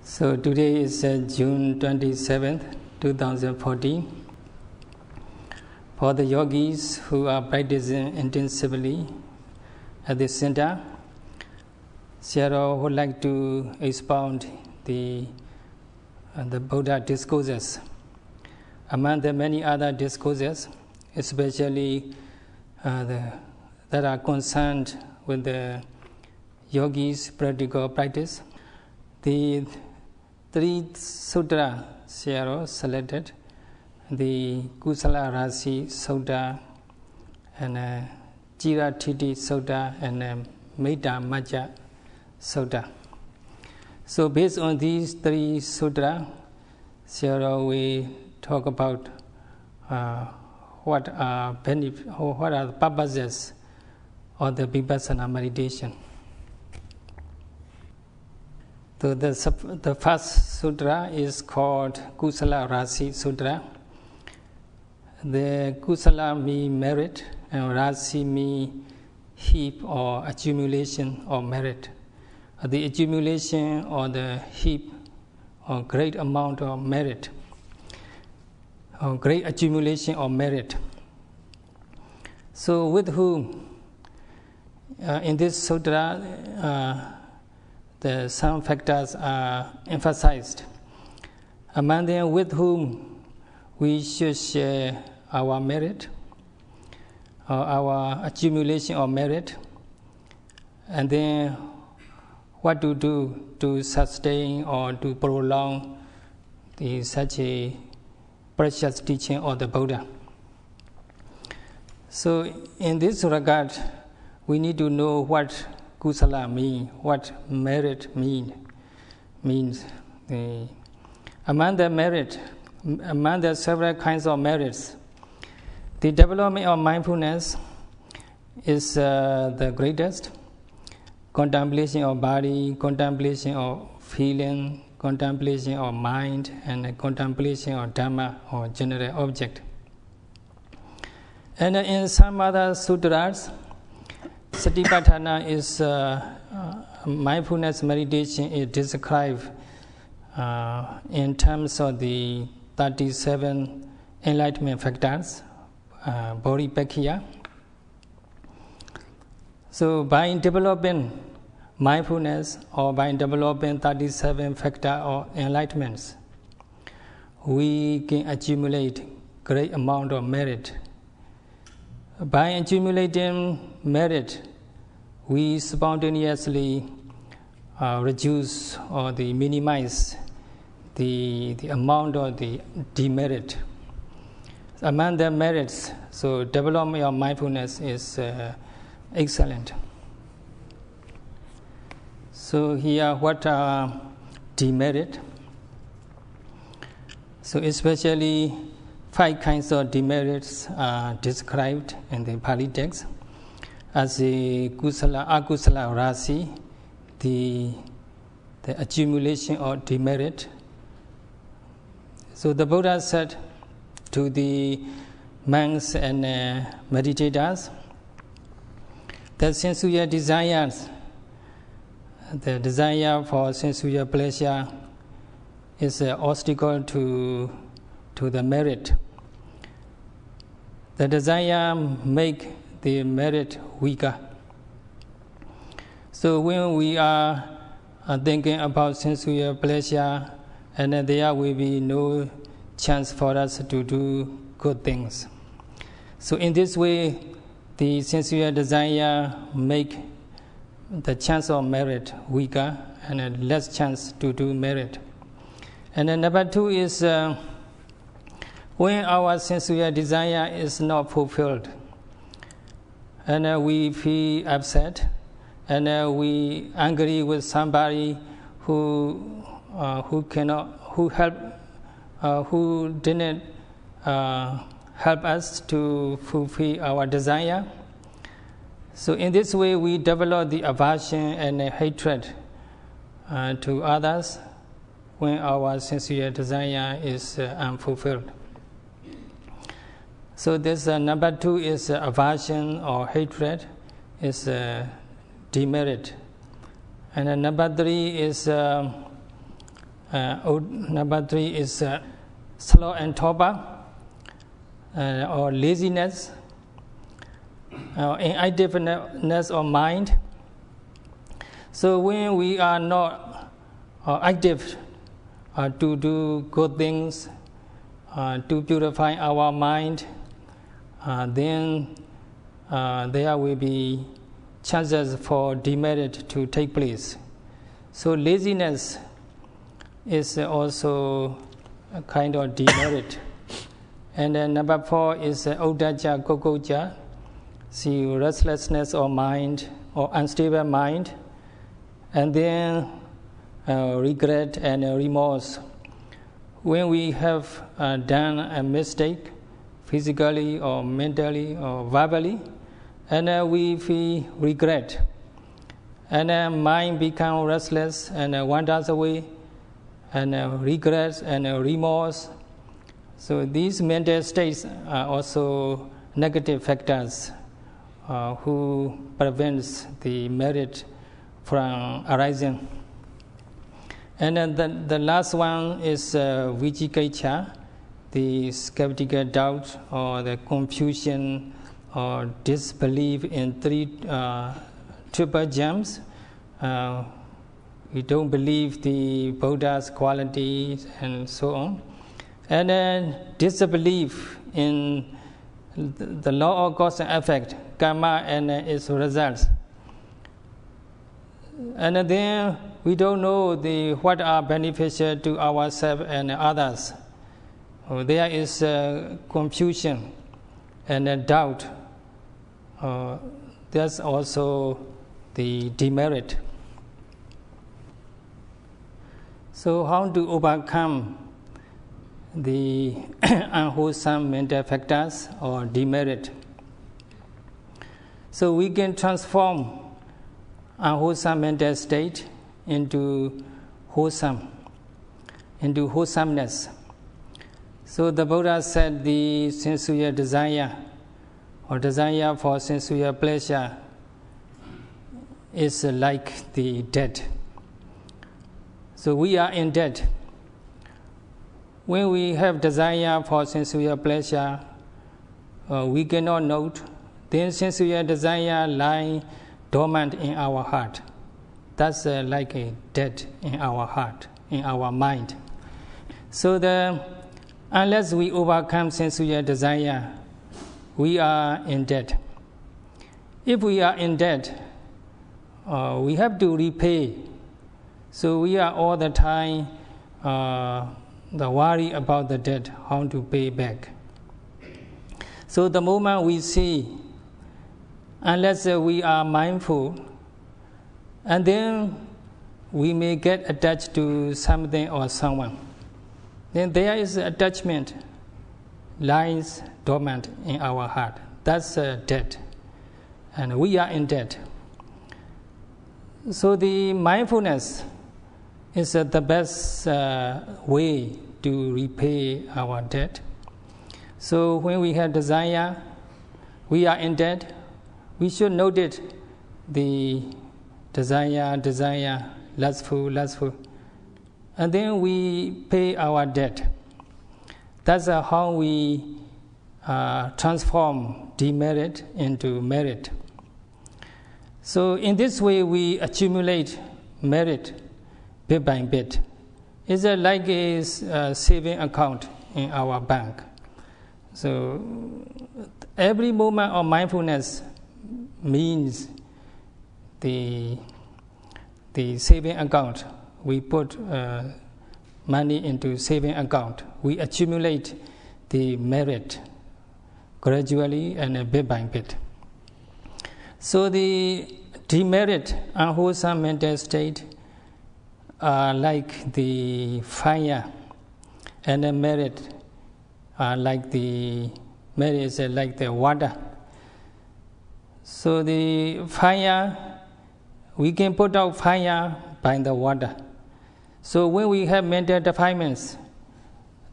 So today is June 27th, 2014. For the yogis who are practicing intensively at the center, Sayadaw would like to expound the Buddha discourses. Among the many other discourses, especially that are concerned with the yogis' practical practice, the three sutras Sayadaw selected, the Kusala Rasi Sutta, and Jira Titi Sutta, and Metta Majja Sutta. So based on these three sutras, Sayadaw will talk about what are the purposes of the Vipassana meditation. So the first sutra is called Kusala Rasi Sutra. The Kusala means merit, and Rasi means heap or accumulation of merit. The accumulation or the heap or great amount of merit, or great accumulation of merit. So with whom, in this sutra, some factors are emphasized. Among them, with whom we should share our merit, or our accumulation of merit, and then what to do to sustain or to prolong such a precious teaching of the Buddha. So in this regard, we need to know what Kusala means, what merit means. Among the several kinds of merits, the development of mindfulness is the greatest. Contemplation of body, contemplation of feeling, contemplation of mind, and contemplation of Dhamma or general object. And in some other sutras, Satipatthana is mindfulness meditation is described in terms of the 37 enlightenment factors, Bodhipakkhya. So by developing mindfulness or by developing 37 factors of enlightenments, we can accumulate great amount of merit. By accumulating merit, we spontaneously reduce or minimize the amount of the demerit. Among the merits, so development of mindfulness is excellent. So here, what are demerit? So especially 5 kinds of demerits are described in the Pali text as the akusala rasi, the accumulation of demerit. So the Buddha said to the monks and meditators that sensual desires, the desire for sensual pleasure, is an obstacle to the merit. The desire make the merit weaker. So when we are thinking about sensual pleasure, and there will be no chance for us to do good things. So in this way, the sensual desire make the chance of merit weaker and less chance to do merit. And then number 2 is when our sensual desire is not fulfilled, and we feel upset, and we angry with somebody who didn't help us to fulfill our desire. So in this way, we develop the aversion and hatred to others when our sensual desire is unfulfilled. So this number 2 is aversion or hatred, is demerit. And number 3 is Number 3 is sloth and torpor, or laziness, inactiveness of mind. So when we are not active to do good things, to purify our mind, then there will be chances for demerit to take place. So laziness is also a kind of demerit. And then number 4 is uddaca kokoca, see restlessness of mind or unstable mind, and then regret and remorse. When we have done a mistake, physically or mentally or verbally, and we feel regret, and mind becomes restless and wanders away, and regrets and remorse. So these mental states are also negative factors who prevents the merit from arising. And then the last one is vicikiccha, the skeptical doubt or the confusion or disbelief in three triple gems. We don't believe the Buddha's qualities and so on. And then disbelief in the law of cause and effect, karma and its results. And then we don't know what are beneficial to ourselves and others. There is confusion and doubt. There's also the demerit. So how to overcome the unwholesome mental factors or demerit? So we can transform unwholesome mental state into wholesomeness. So the Buddha said the sensual desire or desire for sensual pleasure is like the debt. So we are in debt. When we have desire for sensual pleasure, we cannot note, then sensual desire lies dormant in our heart. That's like a debt in our heart, in our mind. So unless we overcome sensual desire, we are in debt. If we are in debt, we have to repay. So we are all the time worry about the debt, how to pay back. So the moment we see, unless we are mindful, and then we may get attached to something or someone, then there is attachment lies dormant in our heart. That's debt, and we are in debt. So the mindfulness is the best way to repay our debt. So when we have desire, we are in debt, we should notice the desire, lustful, and then we pay our debt. That's how we transform demerit into merit. So in this way, we accumulate merit bit by bit. It's like a saving account in our bank. So every moment of mindfulness means the saving account. We put money into saving account. We accumulate the merit gradually and bit by bit. So the demerit, unwholesome mental state, are like the fire, and the merit are like the water. So the fire, we can put out fire by the water. So when we have mental defilements,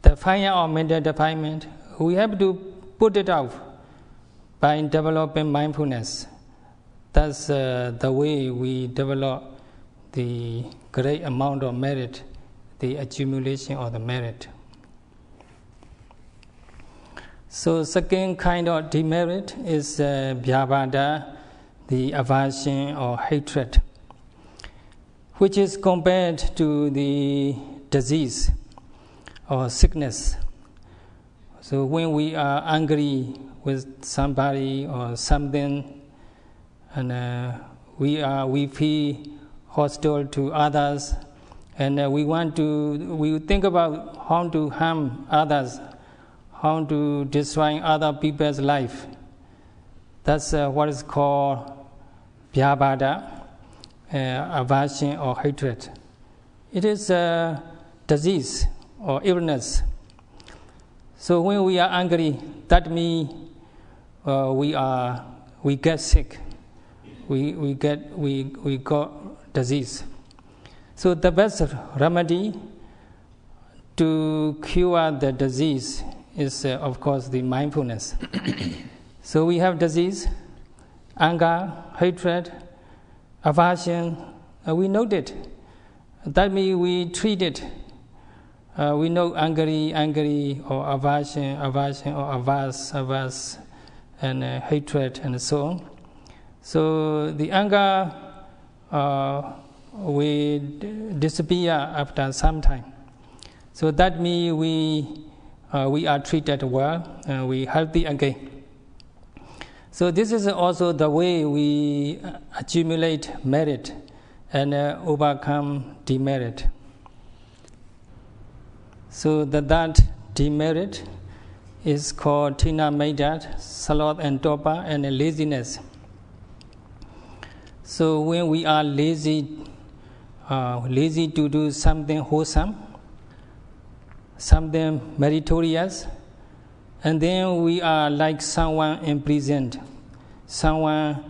the fire of mental defilement, we have to put it out by developing mindfulness. That's the way we develop the great amount of merit, the accumulation or the merit. So second kind of demerit is Vyavada, the aversion or hatred, which is compared to the disease or sickness. So when we are angry with somebody or something, and we feel hostile to others, and we think about how to harm others, how to destroy other people's life. That's what is called Vyavada, aversion or hatred. It is a disease or illness. So when we are angry, that means we get sick. We got disease. So the best remedy to cure the disease is, of course, the mindfulness. So we have disease, anger, hatred, aversion. We note it. That means we treat it. We know angry, or aversion, or averse, and hatred, and so on. So the anger will disappear after some time. So that means we are treated well, and we healthy again. So this is also the way we accumulate merit and overcome demerit. So that demerit is called Tina Maidat, sloth and torpor, and laziness. So when we are lazy to do something wholesome, something meritorious, and then we are like someone imprisoned, someone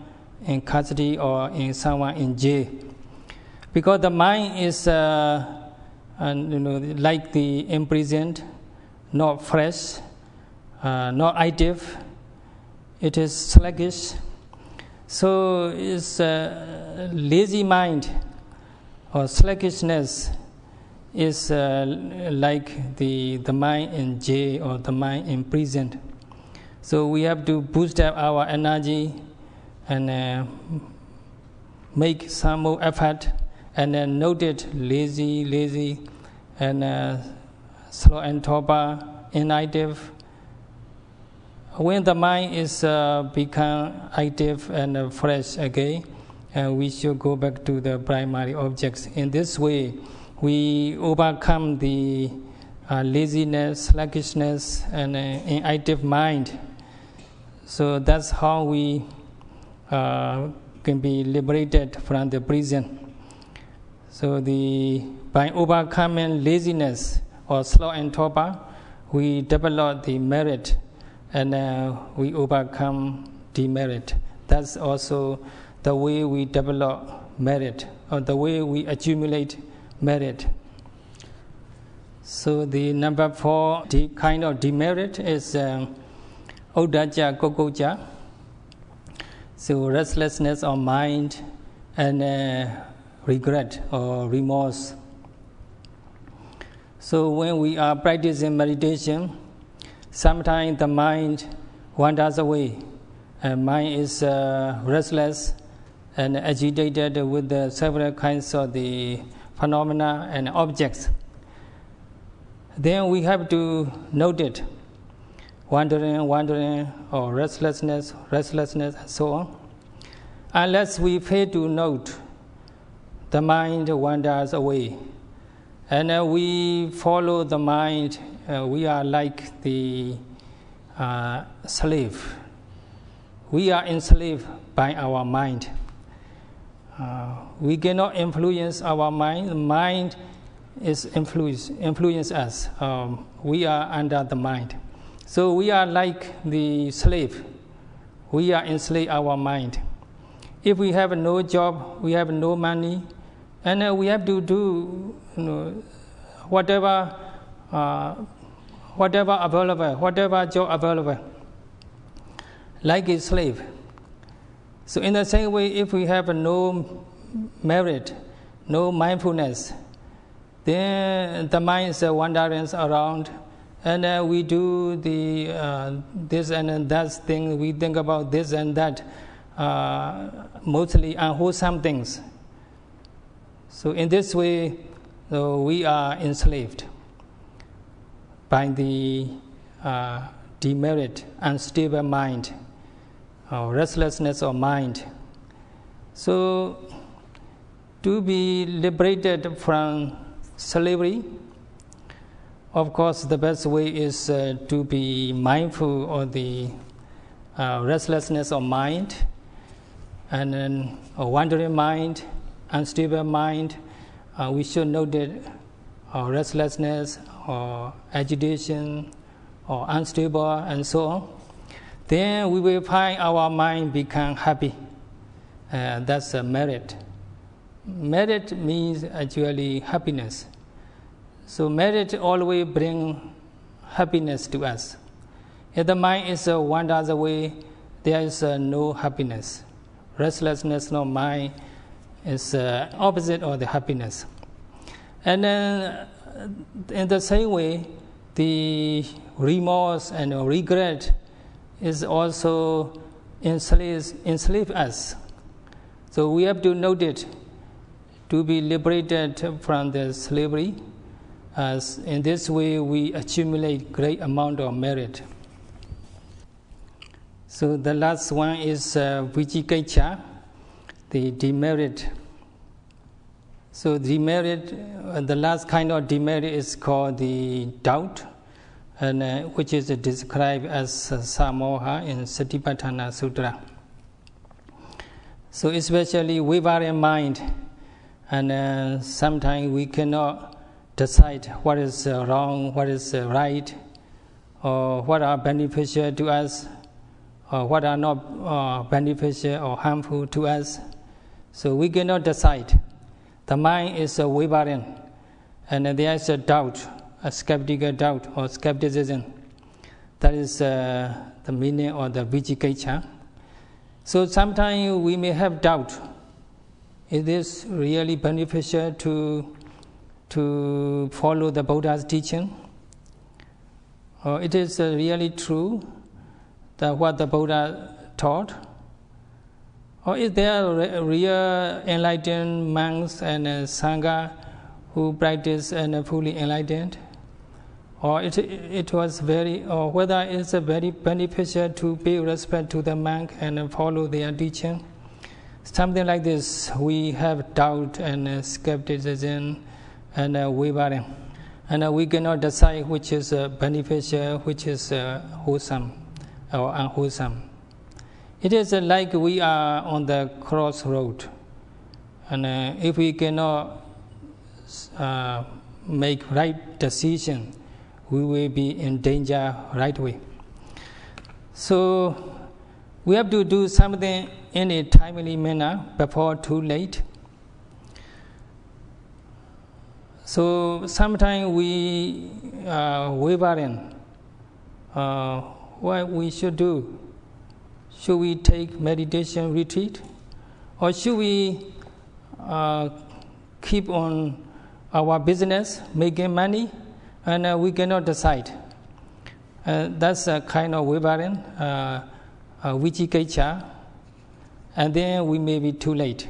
in custody, or someone in jail. Because the mind is like the imprisoned, not fresh, not active. It is sluggish. So it's lazy mind or sluggishness is like the mind in jail or the mind imprisoned. So we have to boost up our energy and make some more effort, and then note it lazy, and slow and torpor, inactive. When the mind is become active and fresh again, we should go back to the primary objects. In this way, we overcome the laziness, sluggishness, and inactive mind. So that's how we can be liberated from the prison. So by overcoming laziness or slow and torpor, we develop the merit, and we overcome demerit. That's also the way we develop merit, or the way we accumulate merit. So the number 4 kind of demerit is Uddaca Kokoca. So restlessness of mind and regret or remorse. So when we are practicing meditation, sometimes the mind wanders away, and mind is restless and agitated with the several kinds of the phenomena and objects. Then we have to note it, wandering, or restlessness, and so on. Unless we fail to note, the mind wanders away, and we follow the mind. We are like the slave. We are enslaved by our mind. We cannot influence our mind. The mind is influence us. We are under the mind. So we are like the slave. We are enslaved our mind. If we have no job, we have no money, and we have to do whatever available, whatever job available, like a slave. So in the same way, if we have no merit, no mindfulness, then the mind is wandering around, and we do the this and that thing. We think about this and that, mostly unwholesome things. So in this way, we are enslaved by the demerit, unstable mind, restlessness of mind. So to be liberated from slavery, of course, the best way is to be mindful of the restlessness of mind, and then a wandering mind, unstable mind. We should note that restlessness or agitation or unstable and so on. Then we will find our mind become happy. That's a merit. Merit means actually happiness. So merit always brings happiness to us. If the mind is wanders away, there is no happiness. Restlessness of mind is opposite of the happiness. And then in the same way, the remorse and regret is also enslave us. So we have to note it to be liberated from the slavery. As in this way, we accumulate great amount of merit. So the last one is vicikiccha, the demerit. So demerit, the last kind of demerit is called the doubt, and which is described as samoha in Satipatthana Sutra. So especially wavering mind, and sometimes we cannot decide what is wrong, what is right, or what are beneficial to us, or what are not beneficial or harmful to us. So we cannot decide. The mind is wavering, and there is a doubt, a skeptical doubt or skepticism. That is the meaning of the vicikiccha. So sometimes we may have doubt. Is this really beneficial to follow the Buddha's teaching? Or it is really true that what the Buddha taught? Or is there real enlightened monks and sangha who practice and fully enlightened? Or it was or whether it's very beneficial to pay respect to the monk and follow their teaching? Something like this, we have doubt and skepticism and wavering, and we cannot decide which is beneficial, which is wholesome or unwholesome. It is like we are on the crossroad, and if we cannot make right decision, we will be in danger right away. So we have to do something in a timely manner before too late. So sometimes we wavering. What we should do? Should we take meditation retreat, or should we keep on our business, making money, and we cannot decide? That's a kind of wavering, vicikiccha, and then we may be too late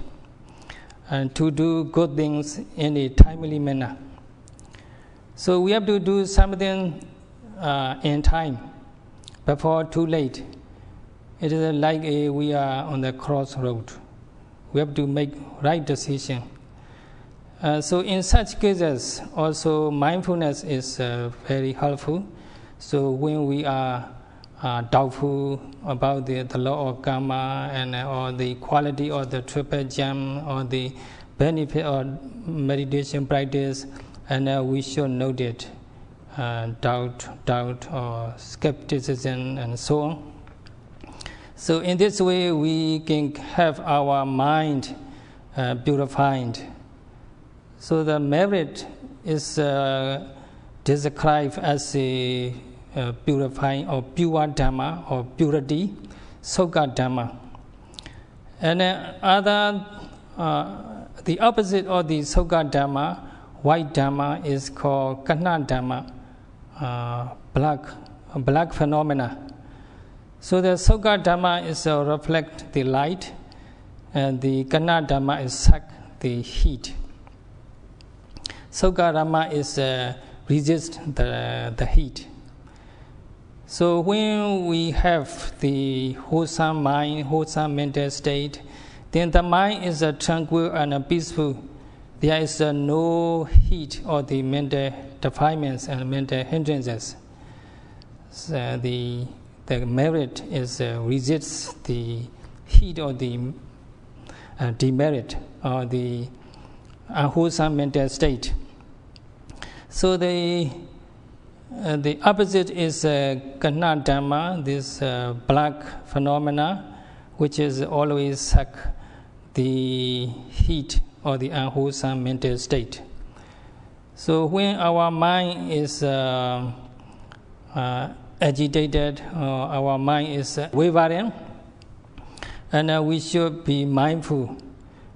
and to do good things in a timely manner. So we have to do something in time before too late. It is like we are on the crossroad. We have to make right decision. So in such cases, also mindfulness is very helpful. So when we are doubtful about the law of karma and or the quality of the triple gem or the benefit of meditation practice, and we should note it, doubt or skepticism and so on. So in this way, we can have our mind purified. So the merit is described as a purifying or pure Dhamma or purity, Sukha Dhamma. And the opposite of the Sukha Dhamma white Dhamma is called Kanna Dhamma, black phenomena. So the Sukha Dhamma is reflect the light, and the Kanna Dhamma is suck the heat. Sukha Dhamma is resist the heat. So when we have the wholesome mind, wholesome mental state, then the mind is tranquil and peaceful. There is no heat or the mental defilements and mental hindrances. So the merit is resists the heat or the demerit or the unwholesome mental state. So the opposite is Kanna Dhamma, this black phenomena, which is always suck the heat or the unwholesome mental state. So when our mind is agitated, our mind is wavering, and we should be mindful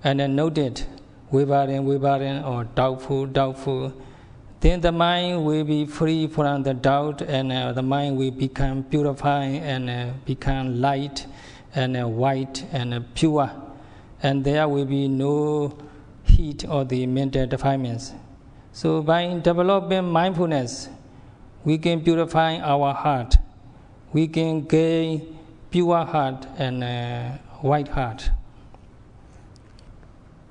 and note it, wavering or doubtful. Then the mind will be free from the doubt, and the mind will become purified and become light and white and pure. And there will be no heat or the mental defilements. So by developing mindfulness, we can purify our heart. We can gain pure heart and white heart.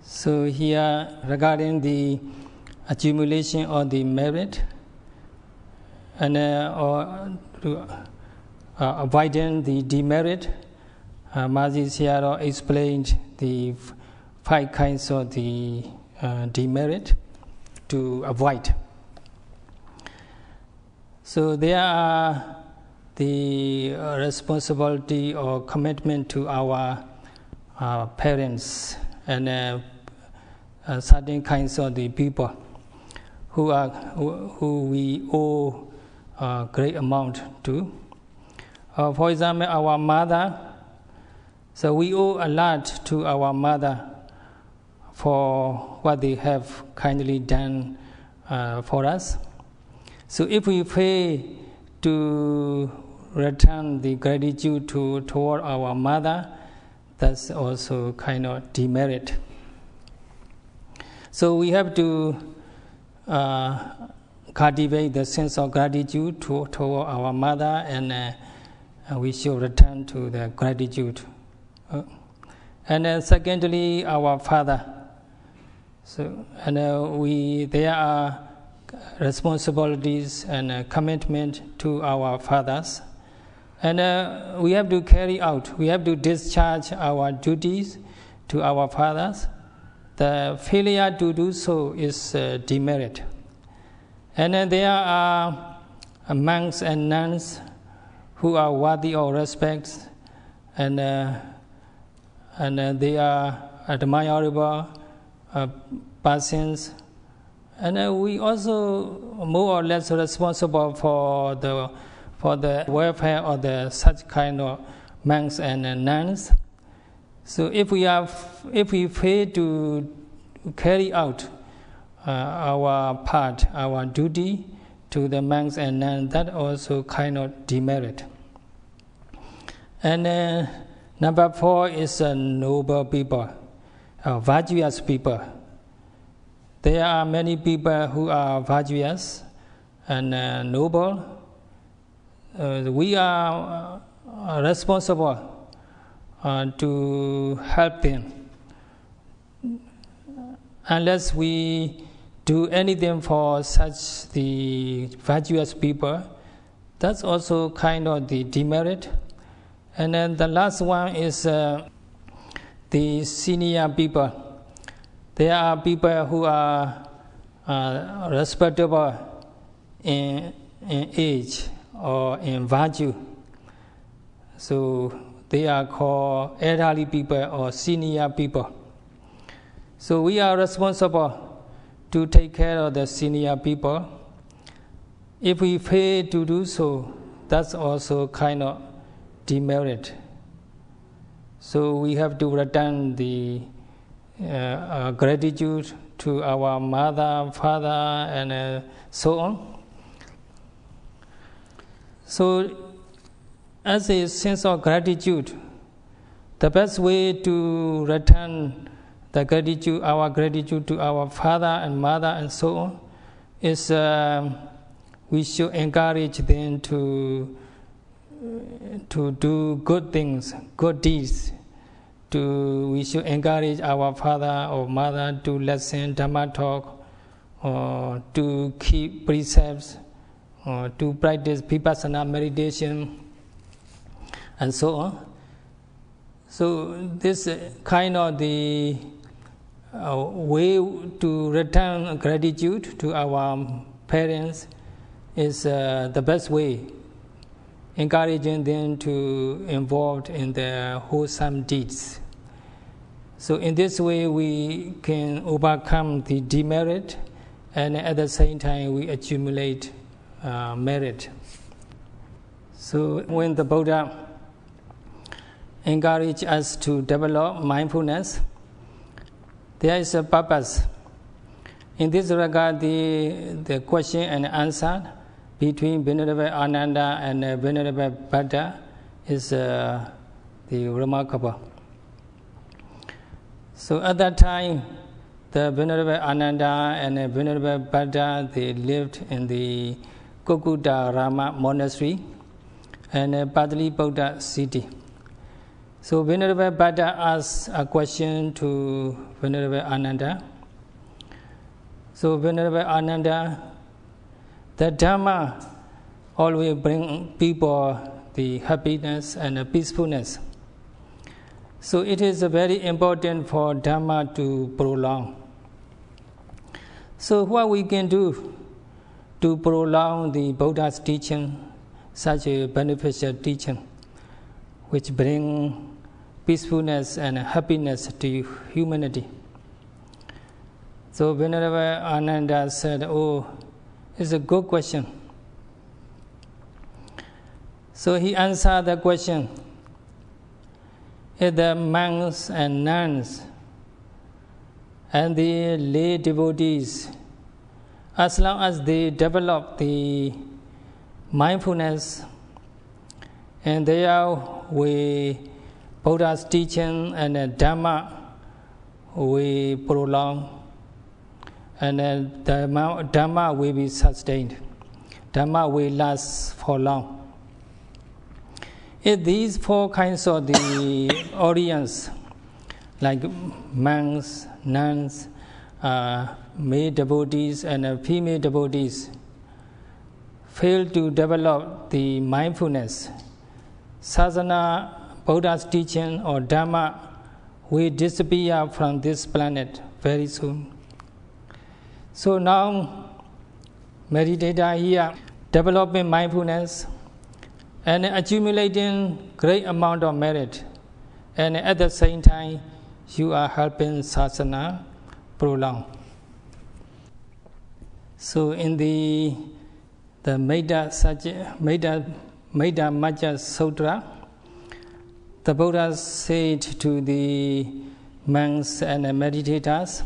So here, regarding the accumulation of the merit, and or to avoiding the demerit, Mazi Sayadaw explained the 5 kinds of the demerit to avoid. So there are the responsibility or commitment to our parents and certain kinds of the people who we owe a great amount to. For example, our mother. So we owe a lot to our mother for what they have kindly done for us. So if we fail to return the gratitude toward our mother, that's also kind of demerit. So we have to cultivate the sense of gratitude toward our mother, and we should return to the gratitude. And then secondly, our father. So and there are responsibilities and commitment to our fathers, and we have to carry out. We have to discharge our duties to our fathers. The failure to do so is demerit. And then there are monks and nuns who are worthy of respect, and they are admirable persons, and we also more or less responsible for the welfare of the such kind of monks and nuns. So if we fail to carry out our part, our duty to the monks and nuns, that also kind of demerit. And number 4 is noble people, virtuous people. There are many people who are virtuous and noble. We are responsible to help them. Unless we do anything for such the virtuous people, that's also kind of the demerit. And then the last one is the senior people. There are people who are respectable in age or in virtue. So they are called elderly people or senior people. So we are responsible to take care of the senior people. If we fail to do so, that's also kind of demerit. So we have to return the gratitude to our mother, father, and so on. So, as a sense of gratitude, the best way to return the gratitude, our gratitude to our father and mother and so on, is we should encourage them to do good things, good deeds. We should encourage our father or mother to listen Dhamma talk, or to keep precepts, or to practice Vipassana meditation, and so on. So this kind of the way to return gratitude to our parents is the best way, encouraging them to involve in their wholesome deeds. So in this way we can overcome the demerit, and at the same time we accumulate merit. So when the Buddha encourage us to develop mindfulness, there is a purpose. In this regard, the question and answer between Venerable Ananda and Venerable Buddha is the remarkable. So at that time, the Venerable Ananda and Venerable Buddha, they lived in the Kokuta Rama monastery and Pataliputra city. So Venerable Buddha asked a question to Venerable Ananda. So Venerable Ananda, the Dhamma always bring people the happiness and the peacefulness. So it is very important for Dhamma to prolong. So what we can do to prolong the Buddha's teaching, such a beneficial teaching, which bring peacefulness and happiness to humanity. So Venerable Ananda said, "Oh, it's a good question." So he answered the question. If the monks and nuns and the lay devotees, as long as they develop the mindfulness and they are with Buddha's teaching and Dhamma, we prolong, and the Dhamma will be sustained. Dhamma will last for long. If these four kinds of the audience, like monks, nuns, male devotees and female devotees, fail to develop the mindfulness, sadhana, Buddha's teaching or Dhamma will disappear from this planet very soon. So now, meditator here, developing mindfulness and accumulating great amount of merit, and at the same time, you are helping sadhana prolong. So in the Metta Majja Sutra, the Buddha said to the monks and meditators,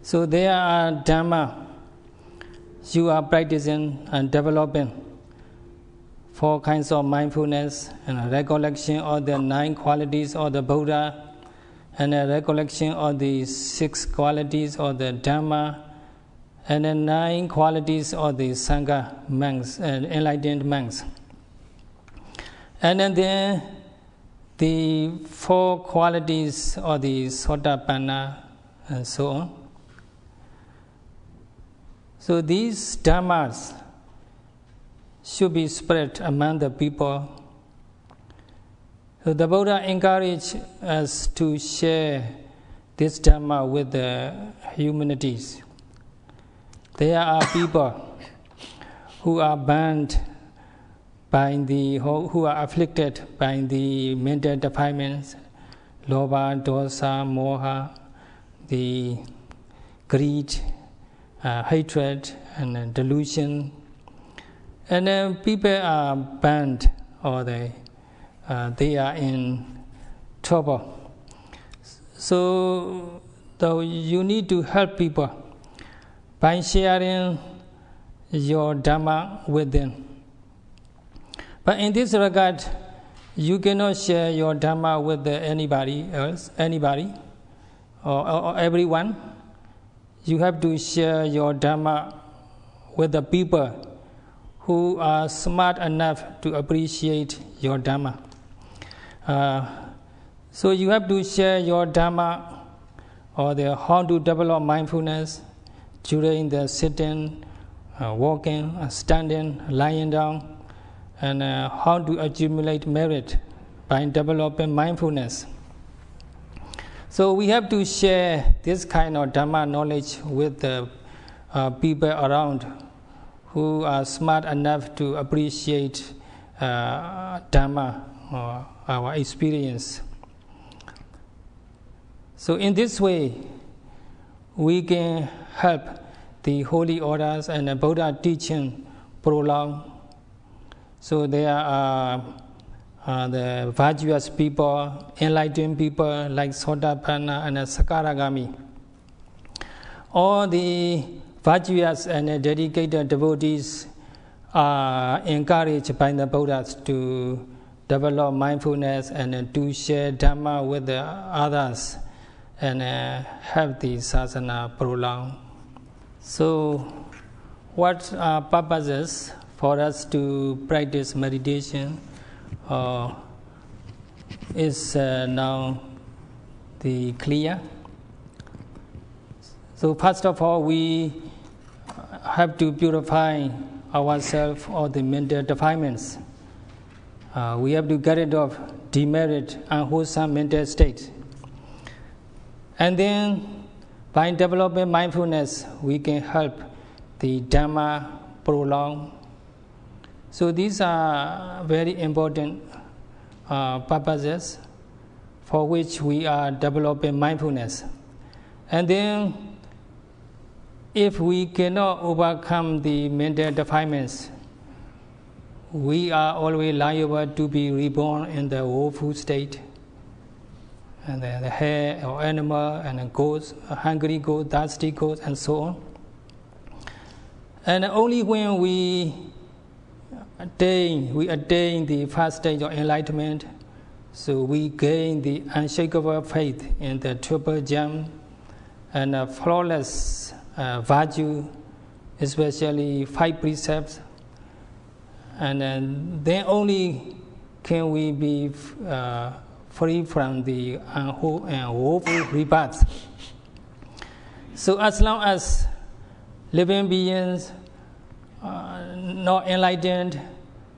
so there are Dhamma you are practicing and developing, four kinds of mindfulness and recollection of the 9 qualities of the Buddha, and a recollection of the 6 qualities of the Dhamma, and the 9 qualities of the Sangha monks and enlightened monks. And then the 4 qualities of the Sotapanna and so on. So these Dhammas should be spread among the people. So the Buddha encouraged us to share this Dhamma with the humanities. There are people who are bound by who are afflicted by the mental defilements, lobha, dosa, moha, the greed, hatred, and delusion. And then people are bound, or they are in trouble. So you need to help people by sharing your Dhamma with them. But in this regard, you cannot share your Dhamma with anybody else, or everyone. You have to share your Dhamma with the people who are smart enough to appreciate your Dhamma. So you have to share your Dhamma or how to develop mindfulness during the sitting, walking, standing, lying down, and how to accumulate merit by developing mindfulness. So we have to share this kind of Dhamma knowledge with the people around who are smart enough to appreciate Dhamma or our experience. So in this way, we can help the holy orders and the Buddha teaching prolong. So there are the virtuous people, enlightened people like Sotapanna and Sakaragami. All the virtuous and dedicated devotees are encouraged by the Buddhas to develop mindfulness and to share Dhamma with the others and have the sasana prolong. So, what are purposes for us to practice meditation is now the clear. So first of all, we have to purify ourselves of the mental defilements. We have to get rid of demerit, unwholesome mental state. And then by developing mindfulness, we can help the Dhamma prolong. So these are very important purposes for which we are developing mindfulness. And then if we cannot overcome the mental defilements, we are always liable to be reborn in the woeful state. And the hare or animal and a ghost, a hungry ghost, thirsty ghost, and so on. And only when we attain the first stage of enlightenment, so we gain the unshakable faith in the triple gem and a flawless virtue, especially 5 precepts, and then only can we be free from the woeful rebirths. So as long as living beings not enlightened,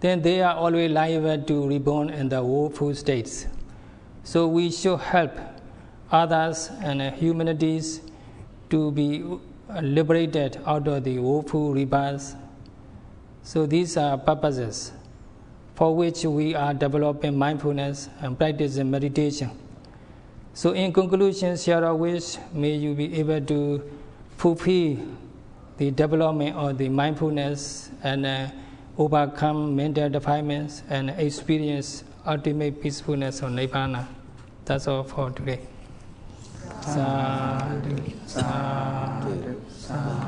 then they are always liable to reborn in the woeful states. So we should help others and humanities to be liberated out of the woeful rebirths. So these are purposes for which we are developing mindfulness and practicing meditation. So in conclusion, Sayadaw wish, may you be able to fulfill the development of the mindfulness and overcome mental defilements and experience ultimate peacefulness of Nibbana. That's all for today. Sadhu, sadhu, sadhu.